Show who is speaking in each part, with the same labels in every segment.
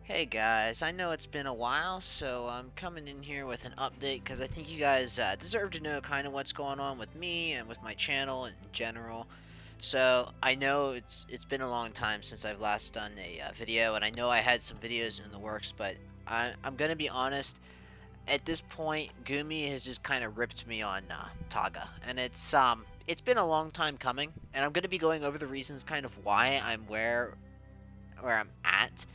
Speaker 1: Hey guys, I know it's been a while, so I'm coming in here with an update because I think you guys deserve to know kind of what's going on with me and with my channel in general. So I know it's been a long time since I've last done a video, and I know I had some videos in the works, but I'm gonna be honest. At this point, Gumi has just kind of ripped me on Taga, and it's been a long time coming, and I'm gonna be going over the reasons kind of why I'm where I'm at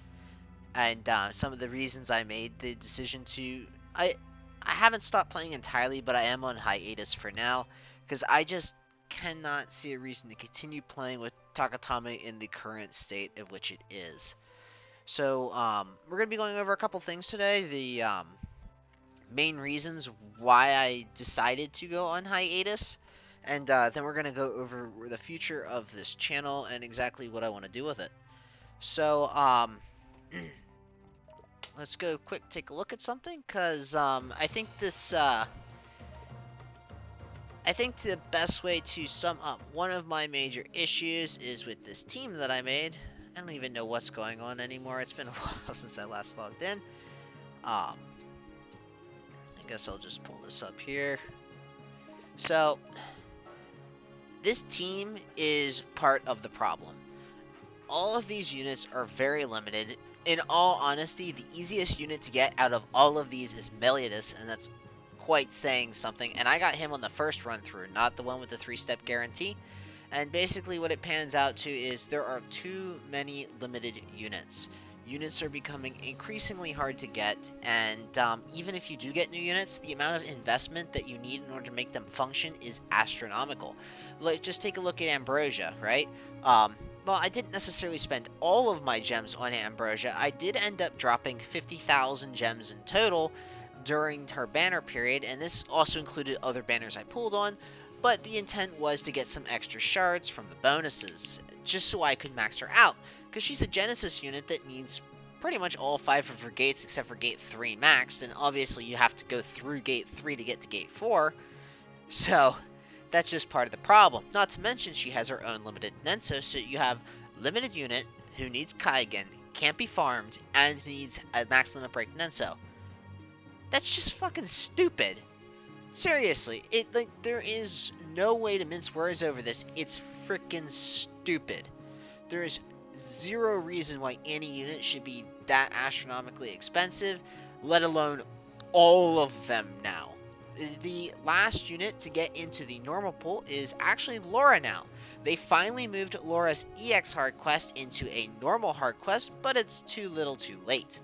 Speaker 1: and some of the reasons I made the decision to. I I haven't stopped playing entirely, but I am on hiatus for now because I just cannot see a reason to continue playing with Takatame in the current state of which it is. So we're gonna be going over a couple things today. The main reasons why I decided to go on hiatus, and then we're gonna go over the future of this channel and exactly what I want to do with it. So let's go quick take a look at something because I think the best way to sum up one of my major issues is with this team that I made. I don't even know what's going on anymore. It's been a while since I last logged in. I guess I'll just pull this up here. So this team is part of the problem. All of these units are very limited. In all honesty, the easiest unit to get out of all of these is Meliodas, and that's quite saying something. And I got him on the first run through, not the one with the 3-step guarantee. And basically what it pans out to is there are too many limited units. Units are becoming increasingly hard to get, and even if you do get new units, the amount of investment that you need in order to make them function is astronomical. Like, just take a look at Ambrosia, right? Well, I didn't necessarily spend all of my gems on Ambrosia. I did end up dropping 50,000 gems in total during her banner period, and this also included other banners I pulled on, but the intent was to get some extra shards from the bonuses, just so I could max her out, because she's a Genesis unit that needs pretty much all 5 of her gates except for gate 3 maxed, and obviously you have to go through gate 3 to get to gate 4, so that's just part of the problem. Not to mention she has her own limited Nenso, so you have limited unit who needs Kaigen, can't be farmed, and needs a max limit break Nenso. That's just fucking stupid. Seriously, there is no way to mince words over this. It's freaking stupid. There is zero reason why any unit should be that astronomically expensive, let alone all of them now. The last unit to get into the normal pool is actually Laura now. They finally moved Laura's EX hard quest into a normal hard quest, but it's too little too late.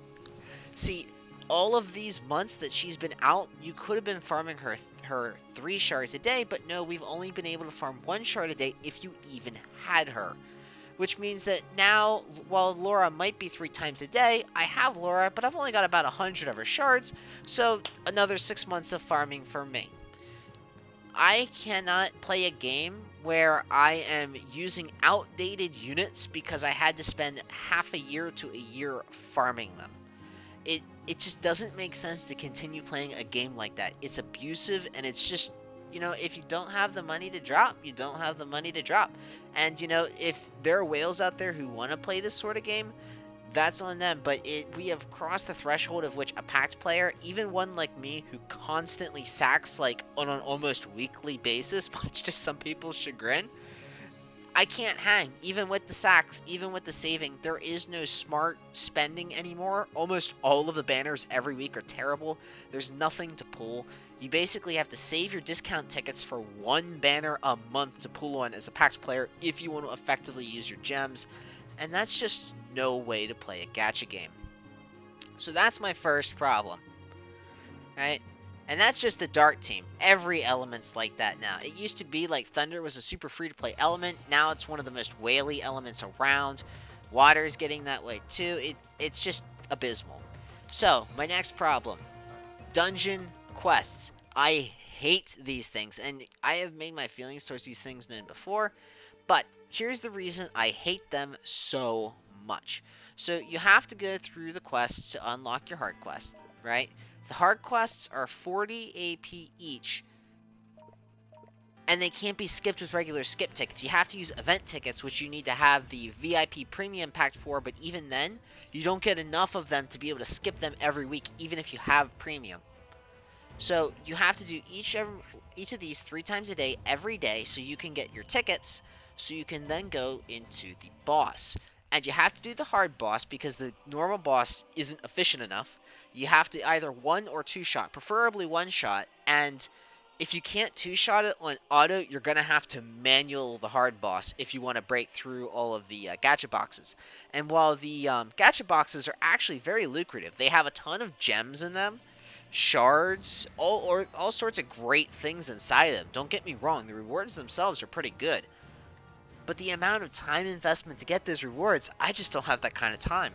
Speaker 1: See, all of these months that she's been out, you could have been farming her 3 shards a day, but no, we've only been able to farm 1 shard a day if you even had her. Which means that now, while Laura might be 3 times a day, I have Laura, but I've only got about 100 of her shards, so another 6 months of farming for me. I cannot play a game where I am using outdated units because I had to spend half a year to a year farming them. It just doesn't make sense to continue playing a game like that. It's abusive, and it's just, if you don't have the money to drop, you don't have the money to drop. And if there are whales out there who want to play this sort of game, that's on them. But we have crossed the threshold of which a packed player, even one like me who constantly sacks like on an almost weekly basis, much to some people's chagrin, I can't hang, even with the sacks, even with the saving. There is no smart spending anymore. Almost all of the banners every week are terrible. There's nothing to pull. You basically have to save your discount tickets for 1 banner a month to pull on as a PAX player if you want to effectively use your gems. And that's just no way to play a gacha game. So that's my first problem, right? And that's just the Dark team. Every element's like that now. It used to be like Thunder was a super free-to-play element. Now it's one of the most whaley elements around. Water's getting that way too. It's just abysmal. So, my next problem. Dungeon quests. I hate these things, and I have made my feelings towards these things known before, but here's the reason I hate them so much. So, you have to go through the quests to unlock your hard quest, right? The hard quests are 40 AP each. and they can't be skipped with regular skip tickets. You have to use event tickets, which you need to have the VIP premium packed for, but even then, you don't get enough of them to be able to skip them every week, even if you have premium. So you have to do each of these 3 times a day, every day, so you can get your tickets, so you can then go into the boss. And you have to do the hard boss because the normal boss isn't efficient enough. You have to either 1 or 2 shot, preferably 1 shot, and if you can't 2 shot it on auto, you're going to have to manual the hard boss if you want to break through all of the gacha boxes. And while the gacha boxes are actually very lucrative, they have a ton of gems in them, shards, all sorts of great things inside of them. Don't get me wrong, the rewards themselves are pretty good. But the amount of time investment to get those rewards, I just don't have that kind of time.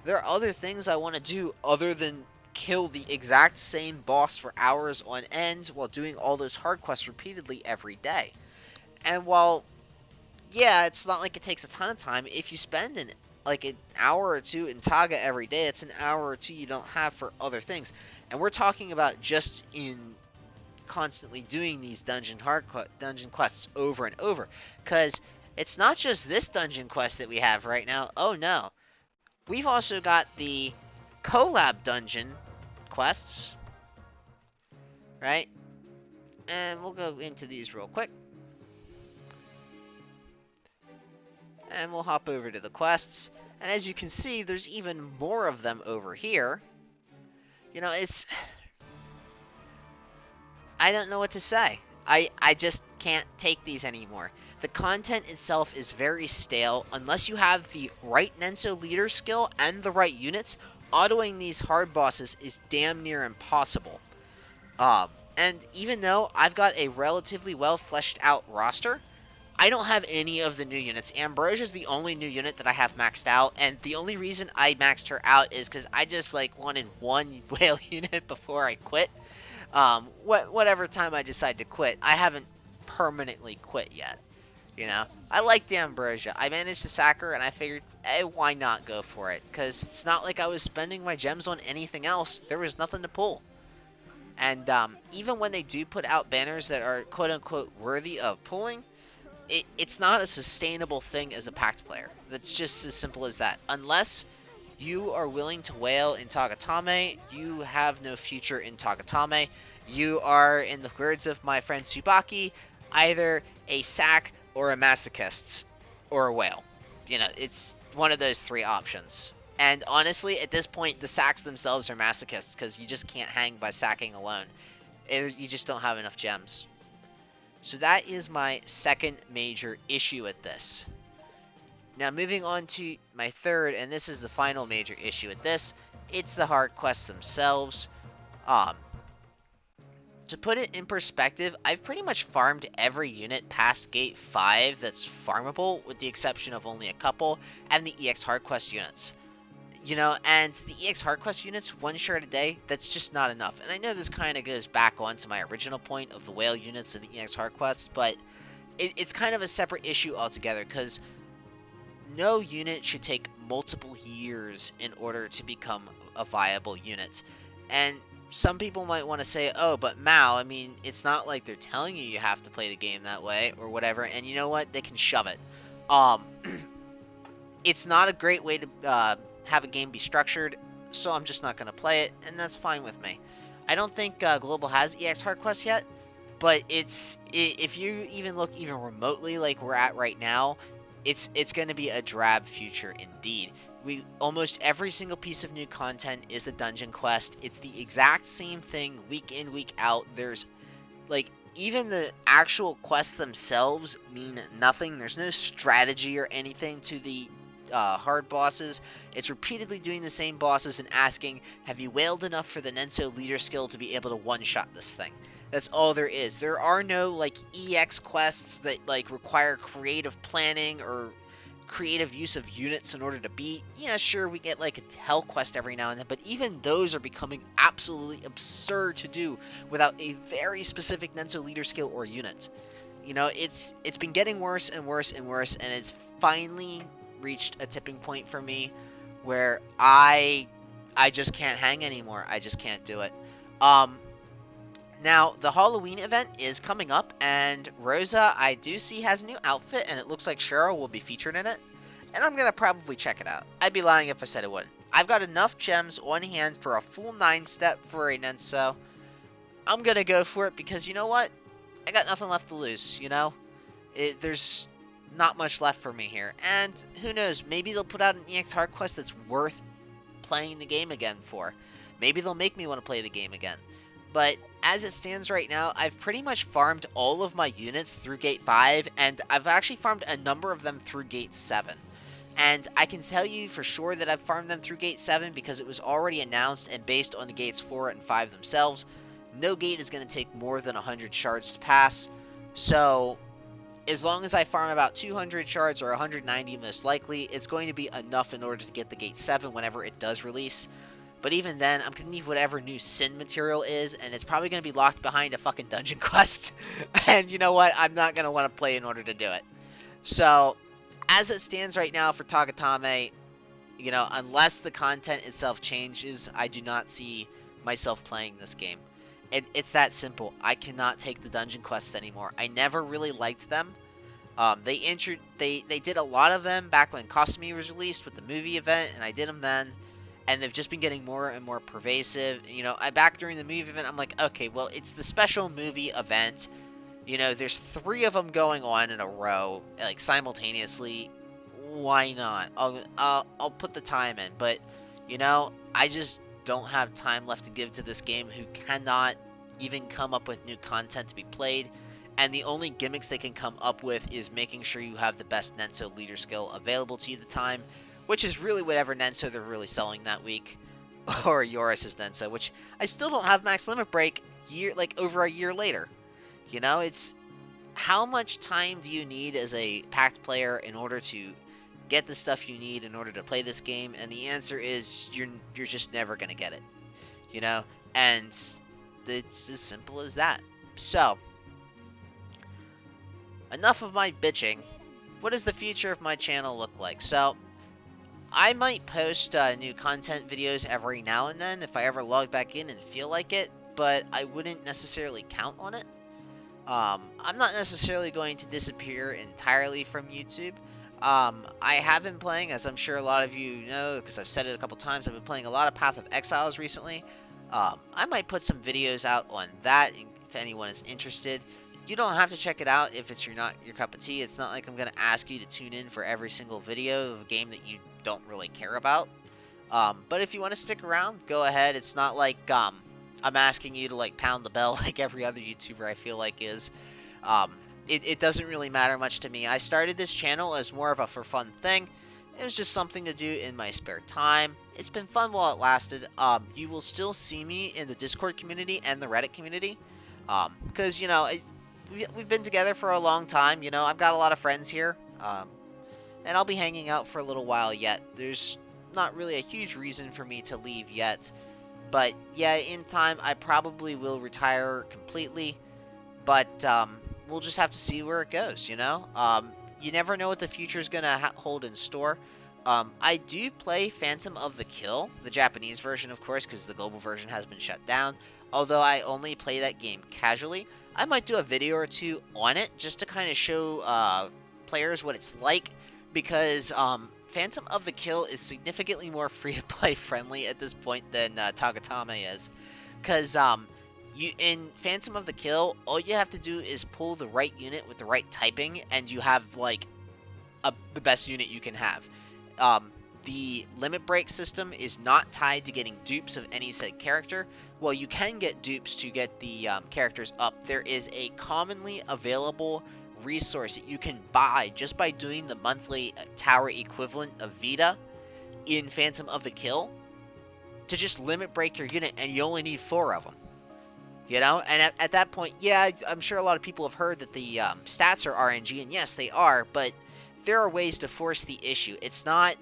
Speaker 1: There are other things I want to do other than kill the exact same boss for hours on end while doing all those hard quests repeatedly every day. And while, yeah, it's not like it takes a ton of time, if you spend an hour or 2 in Taga every day, it's an hour or 2 you don't have for other things. And we're talking about just in constantly doing these dungeon quests over and over, because it's not just this dungeon quest that we have right now. Oh no, we've also got the collab dungeon quests, right? And we'll go into these real quick. And we'll hop over to the quests. And as you can see, there's even more of them over here. You know, I don't know what to say. I just can't take these anymore. The content itself is very stale. Unless you have the right Nenso leader skill and the right units, autoing these hard bosses is damn near impossible. And even though I've got a relatively well fleshed out roster, I don't have any of the new units. Ambrosia is the only new unit that I have maxed out, and the only reason I maxed her out is because I just wanted 1 whale unit before I quit. Whatever time I decide to quit, I haven't permanently quit yet. You know, I liked Ambrosia. I managed to sack her, and I figured, hey, why not go for it? Because it's not like I was spending my gems on anything else. There was nothing to pull. And even when they do put out banners that are quote-unquote worthy of pulling, it's not a sustainable thing as a pact player. That's just as simple as that. Unless you are willing to whale in Tagatame, you have no future in Tagatame. You are, in the words of my friend Tsubaki, either a sack or a masochist or a whale. You know, it's one of those 3 options. And honestly, at this point, the sacks themselves are masochists because you just can't hang by sacking alone. You just don't have enough gems. So that is my second major issue with this. Now moving on to my third, and this is the final major issue with this, it's the hard quests themselves. To put it in perspective, I've pretty much farmed every unit past Gate 5 that's farmable, with the exception of only a couple, and the EX hard quest units. You know, and the EX hard quest units, 1 shard a day, that's just not enough. And I know this kind of goes back onto my original point of the whale units and the EX hard quests, but it's kind of a separate issue altogether, because no unit should take multiple years in order to become a viable unit. And some people might want to say, oh, but Mal, I mean, it's not like they're telling you have to play the game that way, or whatever, and you know what? They can shove it. It's not a great way to have a game be structured, so I'm just not going to play it, and that's fine with me. I don't think Global has EX Hard Quest yet, but if you even look even remotely like we're at right now, it's going to be a drab future indeed. Almost every single piece of new content is a dungeon quest. It's the exact same thing week in, week out. There's even the actual quests themselves mean nothing. There's no strategy or anything to the hard bosses. It's repeatedly doing the same bosses and asking, have you whaled enough for the Nenso leader skill to be able to one-shot this thing? That's all there is. There are no EX quests that require creative planning or creative use of units in order to beat. Yeah, sure, we get a hell quest every now and then, but even those are becoming absolutely absurd to do without a very specific Nenso leader skill or unit. You know, it's been getting worse and worse and worse, and it's finally reached a tipping point for me where I just can't hang anymore. I just can't do it. Now, the Halloween event is coming up, and Rosa, I do see, has a new outfit, and it looks like Cheryl will be featured in it. And I'm gonna probably check it out. I'd be lying if I said I wouldn't. I've got enough gems on hand for a full 9-step for a Nenso. I'm gonna go for it because you know what? I got nothing left to lose, you know? There's not much left for me here. And who knows, maybe they'll put out an EX hard quest that's worth playing the game again for. Maybe they'll make me want to play the game again. But as it stands right now, I've pretty much farmed all of my units through Gate 5, and I've actually farmed a number of them through Gate 7. And I can tell you for sure that I've farmed them through Gate 7 because it was already announced, and based on the Gates 4 and 5 themselves, no gate is going to take more than 100 shards to pass. So as long as I farm about 200 shards or 190 most likely, it's going to be enough in order to get the Gate 7 whenever it does release. But even then, I'm going to need whatever new Sin material is, and it's probably going to be locked behind a fucking dungeon quest. And you know what? I'm not going to want to play in order to do it. So, as it stands right now for Tagatame, you know, unless the content itself changes, I do not see myself playing this game. It's that simple. I cannot take the dungeon quests anymore. I never really liked them. They did a lot of them back when Kasumi was released with the movie event, and I did them then. And they've just been getting more and more pervasive. You know, back during the movie event, I'm like, okay, well, it's the special movie event. You know, there's 3 of them going on in a row, like simultaneously. Why not? I'll put the time in, but you know, I just don't have time left to give to this game who cannot even come up with new content to be played. And the only gimmicks they can come up with is making sure you have the best Nenso leader skill available to you at the time, which is really whatever Nenso they're really selling that week, or Yoris' Nenso, which I still don't have max limit break over a year later. You know, it's how much time do you need as a packed player in order to get the stuff you need in order to play this game? And the answer is you're just never gonna get it. You know, and it's as simple as that. So, enough of my bitching. What does the future of my channel look like? So, I might post new content videos every now and then if I ever log back in and feel like it, but I wouldn't necessarily count on it. I'm not necessarily going to disappear entirely from YouTube. I have been playing, as I'm sure a lot of you know, because I've said it a couple times, I've been playing a lot of Path of Exiles recently. I might put some videos out on that if anyone is interested. You don't have to check it out if it's not your cup of tea. It's not like I'm going to ask you to tune in for every single video of a game that you don't really care about. But if you want to stick around, go ahead. It's not like I'm asking you to like pound the bell like every other YouTuber I feel like is. It doesn't really matter much to me. I started this channel as more of a for fun thing. It was just something to do in my spare time. It's been fun while it lasted. You will still see me in the Discord community and the Reddit community. Because, you know, we've been together for a long time. You know, I've got a lot of friends here. And I'll be hanging out for a little while yet. There's not really a huge reason for me to leave yet. But, yeah, in time, I probably will retire completely. But, we'll just have to see where it goes, you know? You never know what the future is going to hold in store. I do play Phantom of the Kill, the Japanese version, of course, because the global version has been shut down. Although I only play that game casually. I might do a video or 2 on it, just to kind of show players what it's like. Because Phantom of the Kill is significantly more free-to-play friendly at this point than Tagatame is. Because in Phantom of the Kill, all you have to do is pull the right unit with the right typing, and you have, like, the best unit you can have. The limit break system is not tied to getting dupes of any said character. Well, you can get dupes to get the characters up. There is a commonly available resource that you can buy just by doing the monthly tower equivalent of Vita in Phantom of the Kill to just limit break your unit, and you only need 4 of them. You know, and at that point, yeah, I'm sure a lot of people have heard that the stats are RNG, and yes, they are, but there are ways to force the issue. It's not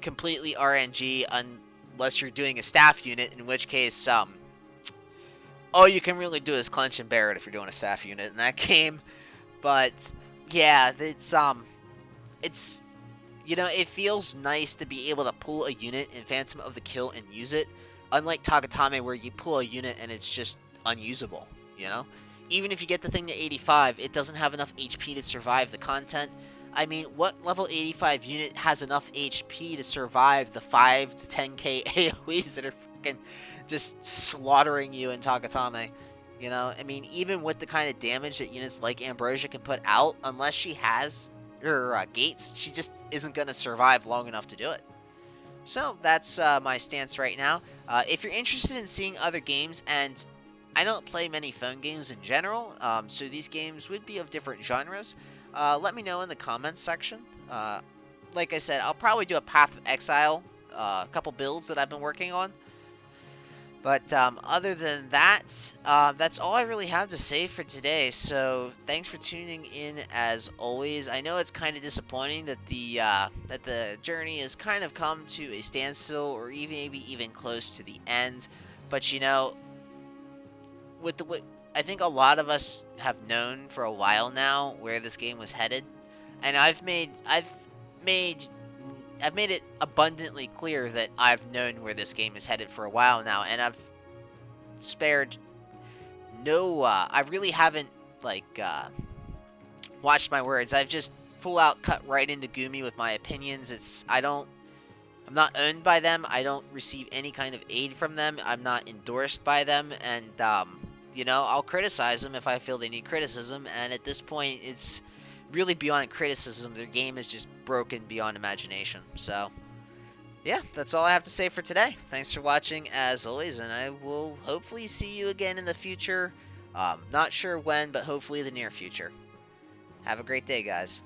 Speaker 1: completely RNG unless you're doing a staff unit, in which case, all you can really do is clench and bear it if you're doing a staff unit in that game. But yeah, it's you know, it feels nice to be able to pull a unit in Phantom of the Kill and use it, unlike Tagatame where you pull a unit and it's just unusable. you know? Even if you get the thing to 85, it doesn't have enough HP to survive the content. I mean, what level 85 unit has enough HP to survive the 5 to 10k AoEs that are fucking just slaughtering you in Takatame? You know, I mean, even with the kind of damage that units like Ambrosia can put out, unless she has her gates, she just isn't going to survive long enough to do it. So that's my stance right now. If you're interested in seeing other games, and I don't play many phone games in general, so these games would be of different genres, let me know in the comments section. Like I said, I'll probably do a Path of Exile, a couple builds that I've been working on. But other than that, that's all I really have to say for today. So thanks for tuning in as always. I know it's kind of disappointing that the journey has kind of come to a standstill, or maybe even close to the end. But you know, I think a lot of us have known for a while now where this game was headed, and made it abundantly clear that I've known where this game is headed for a while now, and I've spared no. I really haven't watched my words. I've just full out cut right into Gumi with my opinions. I'm not owned by them. I don't receive any kind of aid from them. I'm not endorsed by them, and you know, I'll criticize them if I feel they need criticism. And at this point, it's really beyond criticism. Their game is just broken beyond imagination. So yeah, that's all I have to say for today. Thanks for watching as always, and I will hopefully see you again in the future. Not sure when, but hopefully the near future. Have a great day, guys.